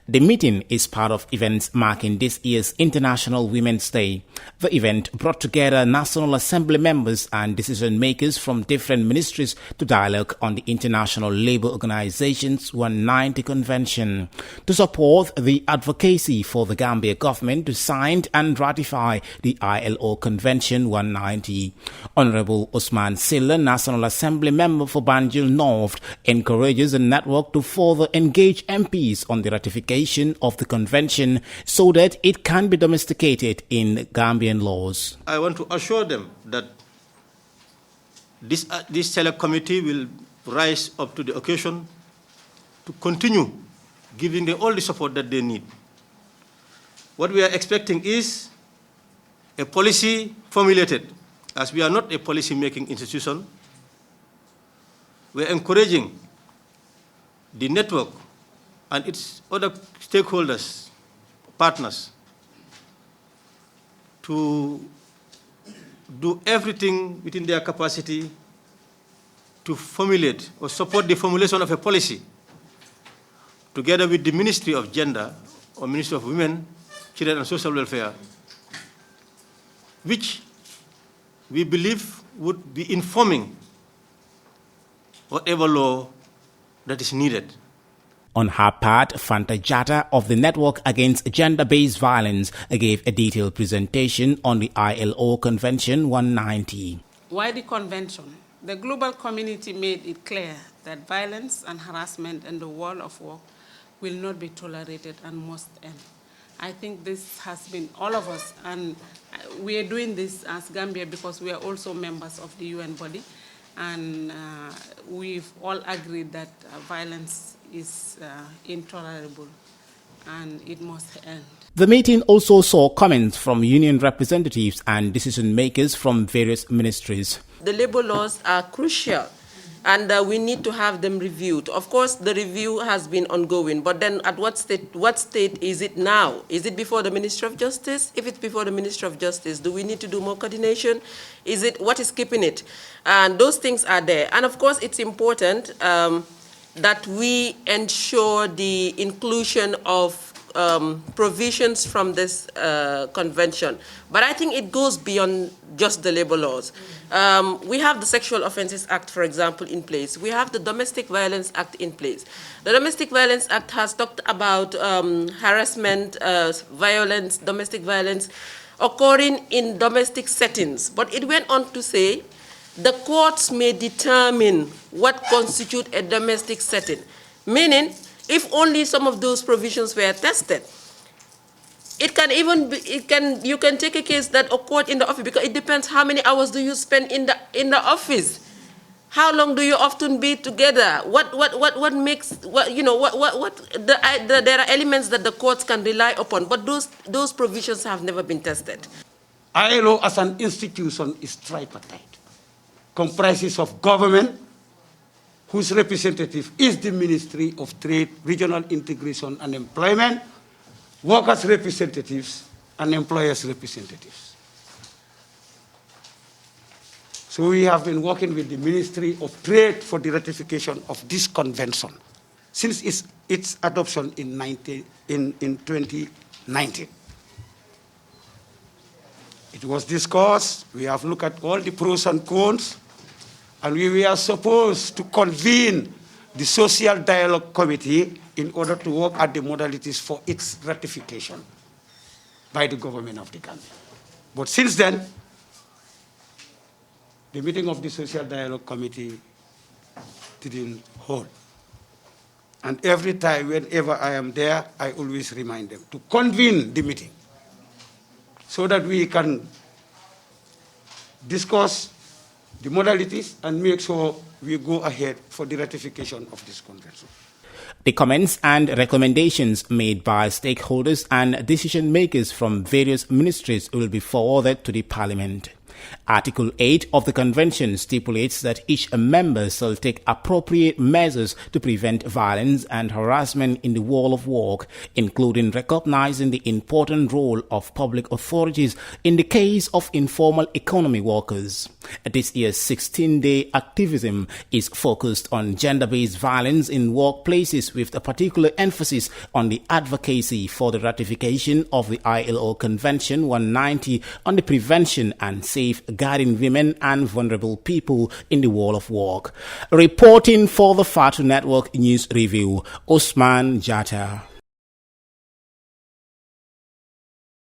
The meeting is part of events marking this year's International Women's Day. The event brought together National Assembly members and decision-makers from different ministries to dialogue on the International Labour Organization's 190 Convention to support the advocacy for the Gambia government to sign and ratify the ILO Convention 190. Honorable Usman Silla, National Assembly member for Banjul North, encourages the network to further engage MPs on the ratification of the convention so that it can be domesticated in Gambian laws. I want to assure them that this select committee will rise up to the occasion to continue giving them all the support that they need. What we are expecting is a policy formulated, as we are not a policy-making institution. We are encouraging the network and its other stakeholders, partners, to do everything within their capacity to formulate or support the formulation of a policy together with the Ministry of Gender or Ministry of Women, Children and Social Welfare, which we believe would be informing whatever law that is needed. On her part, Fanta Jatta of the Network Against Gender-Based Violence gave a detailed presentation on the ILO Convention 190. Why the convention? The global community made it clear that violence and harassment in the world of work will not be tolerated and must end. I think this has been all of us, and we are doing this as Gambia because we are also members of the UN body, and we've all agreed that violence is intolerable and it must end. The meeting also saw comments from union representatives and decision-makers from various ministries. The labor laws are crucial, and we need to have them reviewed. Of course, the review has been ongoing, but then at what state is it now? Is it before the Ministry of Justice? If it's before the Ministry of Justice, do we need to do more coordination? What is keeping it? And those things are there. And of course, it's important that we ensure the inclusion of provisions from this convention. But I think it goes beyond just the labor laws. We have the Sexual Offences Act, for example, in place. We have the Domestic Violence Act in place. The Domestic Violence Act has talked about harassment, violence, domestic violence occurring in domestic settings. But it went on to say the courts may determine what constitutes a domestic setting, meaning if only some of those provisions were tested, it can even be, you can take a case that occurred in the office, because it depends how many hours do you spend in the office, how long do you often be together, what makes there are elements that the courts can rely upon, but those provisions have never been tested. ILO as an institution is tripartite, comprises of government, whose representative is the Ministry of Trade, Regional Integration and Employment, workers' representatives, and employers' representatives. So we have been working with the Ministry of Trade for the ratification of this convention since its adoption in 2019. It was discussed, we have looked at all the pros and cons, and we were supposed to convene the Social Dialogue Committee in order to work at the modalities for its ratification by the government of the Gambia. But since then, the meeting of the Social Dialogue Committee didn't hold. And every time, whenever I am there, I always remind them to convene the meeting so that we can discuss the modalities and make sure we go ahead for the ratification of this convention. The comments and recommendations made by stakeholders and decision-makers from various ministries will be forwarded to the Parliament. Article 8 of the Convention stipulates that each member shall take appropriate measures to prevent violence and harassment in the world of work, including recognizing the important role of public authorities in the case of informal economy workers. This year's 16-day activism is focused on gender-based violence in workplaces, with a particular emphasis on the advocacy for the ratification of the ILO Convention 190 on the prevention and safeguarding women and vulnerable people in the world of work. Reporting for the Fatu Network News Review, Osman Jata.